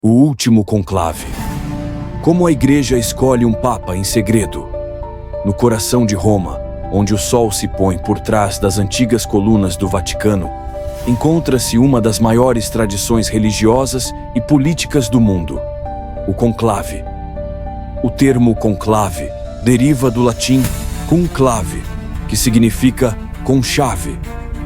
O último conclave. Como a Igreja escolhe um Papa em segredo? No coração de Roma, onde o sol se põe por trás das antigas colunas do Vaticano, encontra-se uma das maiores tradições religiosas e políticas do mundo: o conclave. O termo conclave deriva do latim conclave, que significa com chave,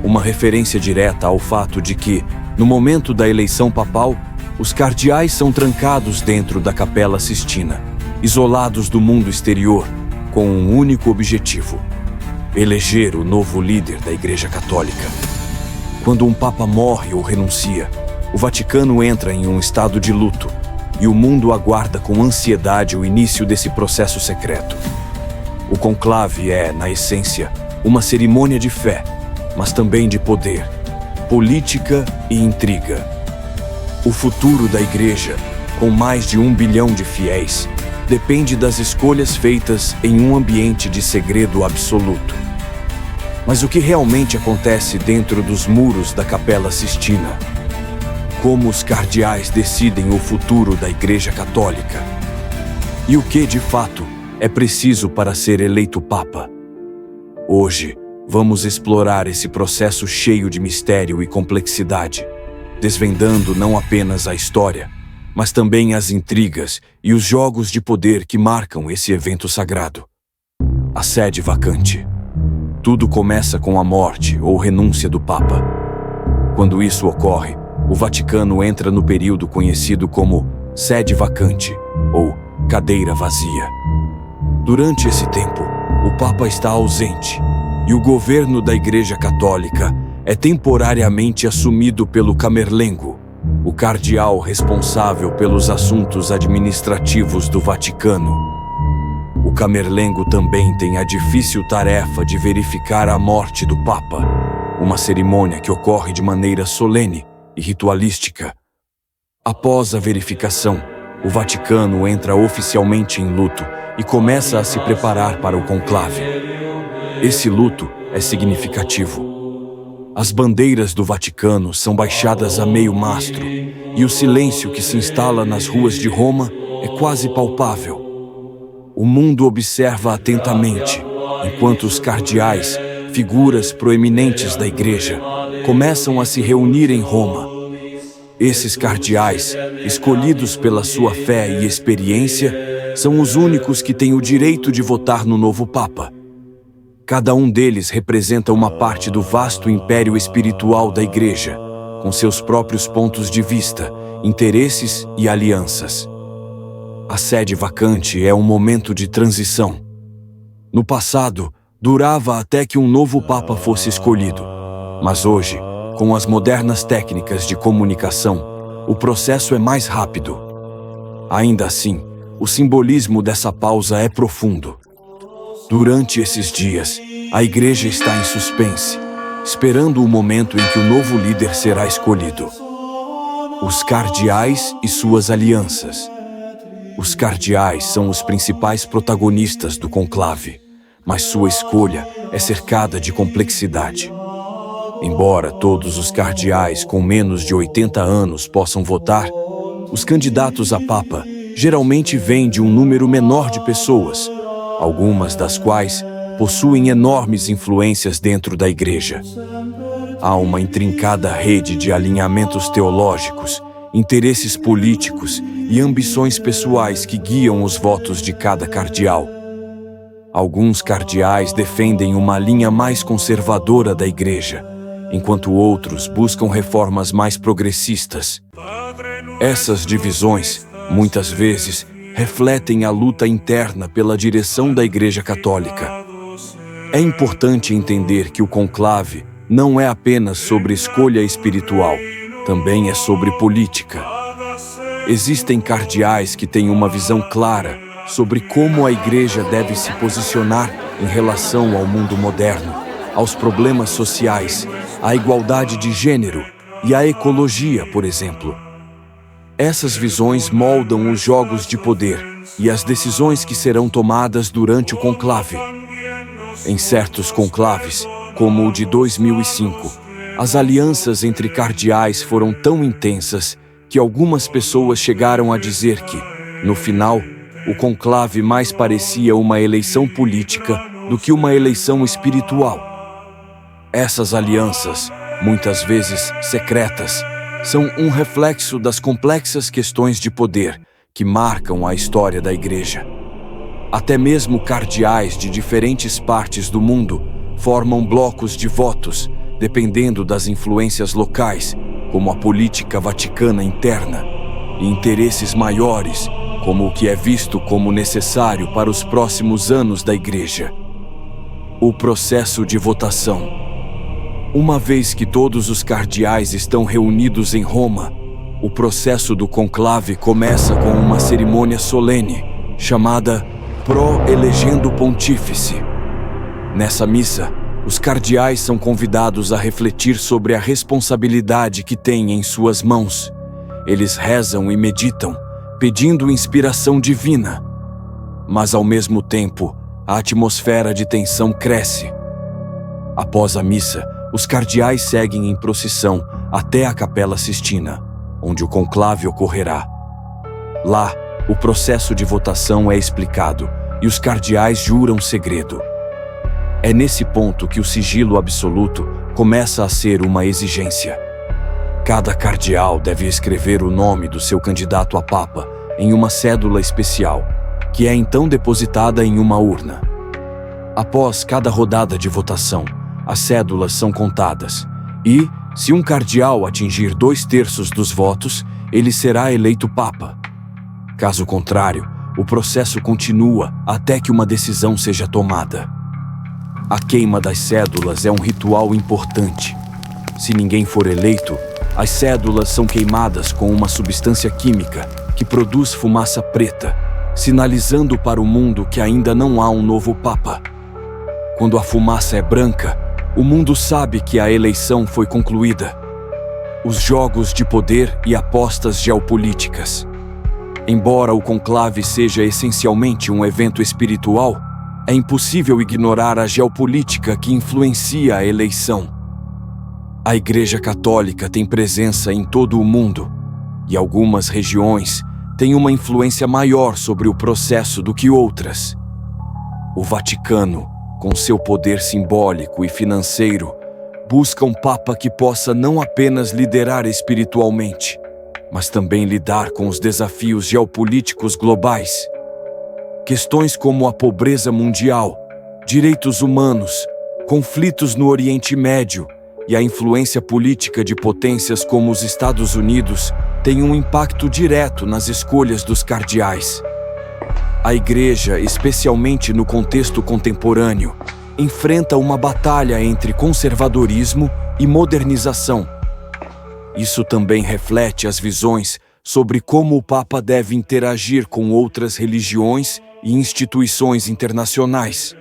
uma referência direta ao fato de que, no momento da eleição papal, os cardeais são trancados dentro da Capela Sistina, isolados do mundo exterior, com um único objetivo: eleger o novo líder da Igreja Católica. Quando um Papa morre ou renuncia, o Vaticano entra em um estado de luto, e o mundo aguarda com ansiedade o início desse processo secreto. O conclave é, na essência, uma cerimônia de fé, mas também de poder, política e intriga. O futuro da Igreja, com mais de 1 bilhão de fiéis, depende das escolhas feitas em um ambiente de segredo absoluto. Mas o que realmente acontece dentro dos muros da Capela Sistina? Como os cardeais decidem o futuro da Igreja Católica? E o que, de fato, é preciso para ser eleito Papa? Hoje, vamos explorar esse processo cheio de mistério e complexidade, desvendando não apenas a história, mas também as intrigas e os jogos de poder que marcam esse evento sagrado. A sede vacante. Tudo começa com a morte ou renúncia do Papa. Quando isso ocorre, o Vaticano entra no período conhecido como sede vacante ou cadeira vazia. Durante esse tempo, o Papa está ausente e o governo da Igreja Católica é temporariamente assumido pelo Camerlengo, o cardeal responsável pelos assuntos administrativos do Vaticano. O Camerlengo também tem a difícil tarefa de verificar a morte do Papa, uma cerimônia que ocorre de maneira solene e ritualística. Após a verificação, o Vaticano entra oficialmente em luto e começa a se preparar para o conclave. Esse luto é significativo. As bandeiras do Vaticano são baixadas a meio mastro e o silêncio que se instala nas ruas de Roma é quase palpável. O mundo observa atentamente, enquanto os cardeais, figuras proeminentes da Igreja, começam a se reunir em Roma. Esses cardeais, escolhidos pela sua fé e experiência, são os únicos que têm o direito de votar no novo Papa. Cada um deles representa uma parte do vasto império espiritual da Igreja, com seus próprios pontos de vista, interesses e alianças. A sede vacante é um momento de transição. No passado, durava até que um novo Papa fosse escolhido. Mas hoje, com as modernas técnicas de comunicação, o processo é mais rápido. Ainda assim, o simbolismo dessa pausa é profundo. Durante esses dias, a Igreja está em suspense, esperando o momento em que o novo líder será escolhido. Os cardeais e suas alianças. Os cardeais são os principais protagonistas do conclave, mas sua escolha é cercada de complexidade. Embora todos os cardeais com menos de 80 anos possam votar, os candidatos a Papa geralmente vêm de um número menor de pessoas, algumas das quais possuem enormes influências dentro da Igreja. Há uma intrincada rede de alinhamentos teológicos, interesses políticos e ambições pessoais que guiam os votos de cada cardeal. Alguns cardeais defendem uma linha mais conservadora da Igreja, enquanto outros buscam reformas mais progressistas. Essas divisões, muitas vezes, refletem a luta interna pela direção da Igreja Católica. É importante entender que o conclave não é apenas sobre escolha espiritual, também é sobre política. Existem cardeais que têm uma visão clara sobre como a Igreja deve se posicionar em relação ao mundo moderno, aos problemas sociais, à igualdade de gênero e à ecologia, por exemplo. Essas visões moldam os jogos de poder e as decisões que serão tomadas durante o conclave. Em certos conclaves, como o de 2005, as alianças entre cardeais foram tão intensas que algumas pessoas chegaram a dizer que, no final, o conclave mais parecia uma eleição política do que uma eleição espiritual. Essas alianças, muitas vezes secretas, são um reflexo das complexas questões de poder que marcam a história da Igreja. Até mesmo cardeais de diferentes partes do mundo formam blocos de votos, dependendo das influências locais, como a política vaticana interna, e interesses maiores, como o que é visto como necessário para os próximos anos da Igreja. O processo de votação. Uma vez que todos os cardeais estão reunidos em Roma, o processo do conclave começa com uma cerimônia solene, chamada Pro-elegendo Pontífice. Nessa missa, os cardeais são convidados a refletir sobre a responsabilidade que têm em suas mãos. Eles rezam e meditam, pedindo inspiração divina. Mas, ao mesmo tempo, a atmosfera de tensão cresce. Após a missa, os cardeais seguem em procissão até a Capela Sistina, onde o conclave ocorrerá. Lá, o processo de votação é explicado e os cardeais juram segredo. É nesse ponto que o sigilo absoluto começa a ser uma exigência. Cada cardeal deve escrever o nome do seu candidato a papa em uma cédula especial, que é então depositada em uma urna. Após cada rodada de votação, as cédulas são contadas e, se um cardeal atingir 2/3 dos votos, ele será eleito papa. Caso contrário, o processo continua até que uma decisão seja tomada. A queima das cédulas é um ritual importante. Se ninguém for eleito, as cédulas são queimadas com uma substância química que produz fumaça preta, sinalizando para o mundo que ainda não há um novo papa. Quando a fumaça é branca, o mundo sabe que a eleição foi concluída. Os jogos de poder e apostas geopolíticas. Embora o conclave seja essencialmente um evento espiritual, é impossível ignorar a geopolítica que influencia a eleição. A Igreja Católica tem presença em todo o mundo, e algumas regiões têm uma influência maior sobre o processo do que outras. O Vaticano, com seu poder simbólico e financeiro, busca um papa que possa não apenas liderar espiritualmente, mas também lidar com os desafios geopolíticos globais. Questões como a pobreza mundial, direitos humanos, conflitos no Oriente Médio e a influência política de potências como os Estados Unidos têm um impacto direto nas escolhas dos cardeais. A Igreja, especialmente no contexto contemporâneo, enfrenta uma batalha entre conservadorismo e modernização. Isso também reflete as visões sobre como o Papa deve interagir com outras religiões e instituições internacionais.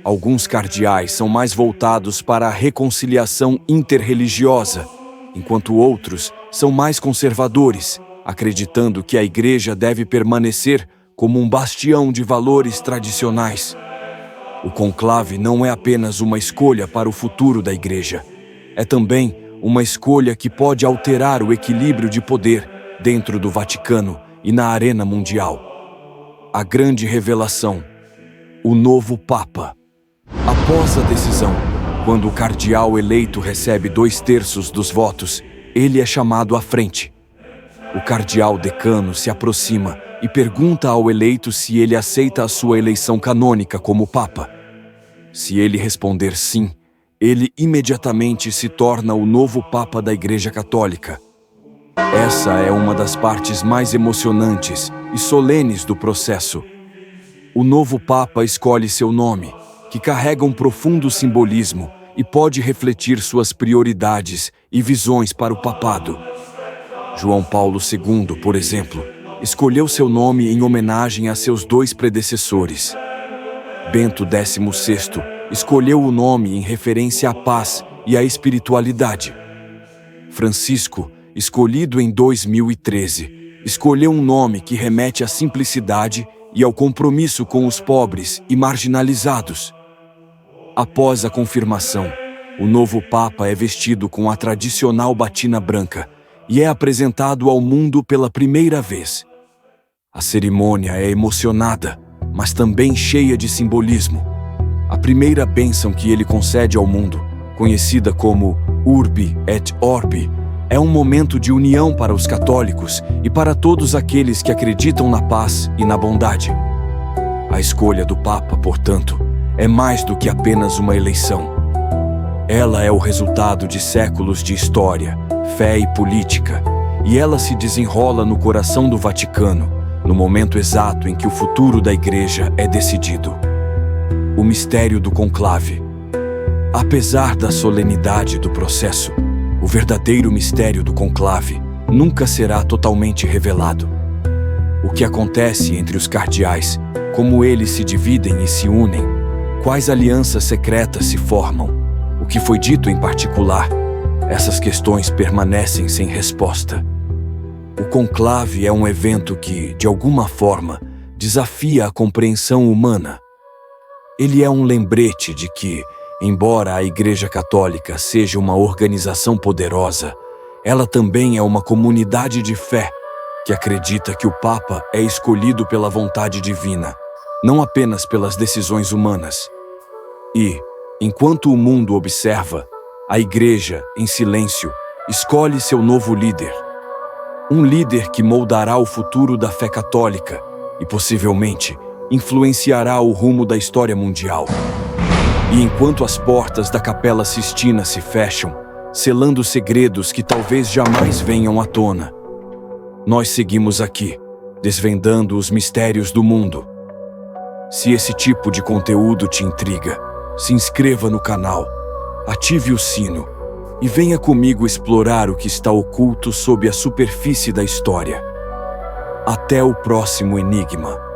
Alguns cardeais são mais voltados para a reconciliação interreligiosa, enquanto outros são mais conservadores, acreditando que a Igreja deve permanecer como um bastião de valores tradicionais. O conclave não é apenas uma escolha para o futuro da Igreja, é também uma escolha que pode alterar o equilíbrio de poder dentro do Vaticano e na arena mundial. A grande revelação: o novo Papa. Após a decisão, quando o cardeal eleito recebe 2/3 dos votos, ele é chamado à frente. O cardeal decano se aproxima e pergunta ao eleito se ele aceita a sua eleição canônica como Papa. Se ele responder sim, ele imediatamente se torna o novo Papa da Igreja Católica. Essa é uma das partes mais emocionantes e solenes do processo. O novo Papa escolhe seu nome, que carrega um profundo simbolismo e pode refletir suas prioridades e visões para o papado. João Paulo II, por exemplo, escolheu seu nome em homenagem a seus 2 predecessores. Bento XVI escolheu o nome em referência à paz e à espiritualidade. Francisco, escolhido em 2013, escolheu um nome que remete à simplicidade e ao compromisso com os pobres e marginalizados. Após a confirmação, o novo Papa é vestido com a tradicional batina branca e é apresentado ao mundo pela primeira vez. A cerimônia é emocionada, mas também cheia de simbolismo. A primeira bênção que ele concede ao mundo, conhecida como Urbi et Orbi, é um momento de união para os católicos e para todos aqueles que acreditam na paz e na bondade. A escolha do Papa, portanto, é mais do que apenas uma eleição. Ela é o resultado de séculos de história, fé e política, e ela se desenrola no coração do Vaticano, no momento exato em que o futuro da Igreja é decidido. O mistério do conclave. Apesar da solenidade do processo, o verdadeiro mistério do conclave nunca será totalmente revelado. O que acontece entre os cardeais, como eles se dividem e se unem, quais alianças secretas se formam, o que foi dito em particular, essas questões permanecem sem resposta. O conclave é um evento que, de alguma forma, desafia a compreensão humana. Ele é um lembrete de que, embora a Igreja Católica seja uma organização poderosa, ela também é uma comunidade de fé que acredita que o Papa é escolhido pela vontade divina, não apenas pelas decisões humanas. E, enquanto o mundo observa, a Igreja, em silêncio, escolhe seu novo líder. Um líder que moldará o futuro da fé católica e, possivelmente, influenciará o rumo da história mundial. E enquanto as portas da Capela Sistina se fecham, selando segredos que talvez jamais venham à tona, nós seguimos aqui, desvendando os mistérios do mundo. Se esse tipo de conteúdo te intriga, se inscreva no canal, ative o sino e venha comigo explorar o que está oculto sob a superfície da história. Até o próximo enigma.